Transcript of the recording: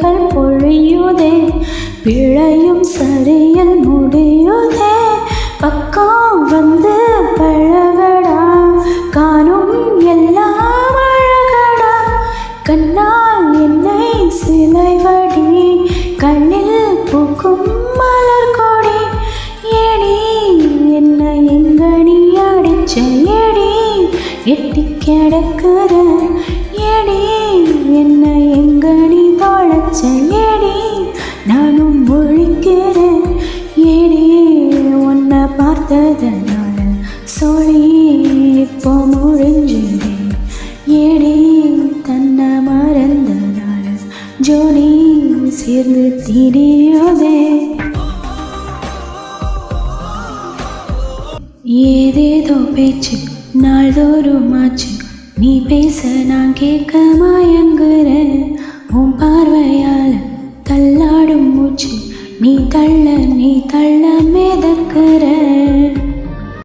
மலைகள் பொழியுதே, பிழையும் சரியில் முடியுதே. பக்கம் வந்து பழகடா, காணும் எல்லாம் அழகடா. கண்ணால் என்னை சிலைவடி, கண்ணில் பூக்கும் மலர் கொடி. ஏடி என்னை எங்கடி அடிச்ச ஏடி, எட்டி கிடக்குற ஏடி. என்னை எங்கடி தொலைச்ச ஏடி, நானும் முழிக்கிறேன் ஏடி. உன்னை பார்த்ததனால சொல்லி இப்போ முடிஞ்சுதே ஏடி. தன்னை மறந்தனால ஜோடி சேர்ந்து திரியோதே. ஏதேதோ பேச்சு நாள்தோறும் ஆச்சு, நீ பேச நான் கேட்க மயங்குறேன். உன் பார்வையால தள்ளாடும் மூச்சு, நீ தள்ள மிதக்கிற.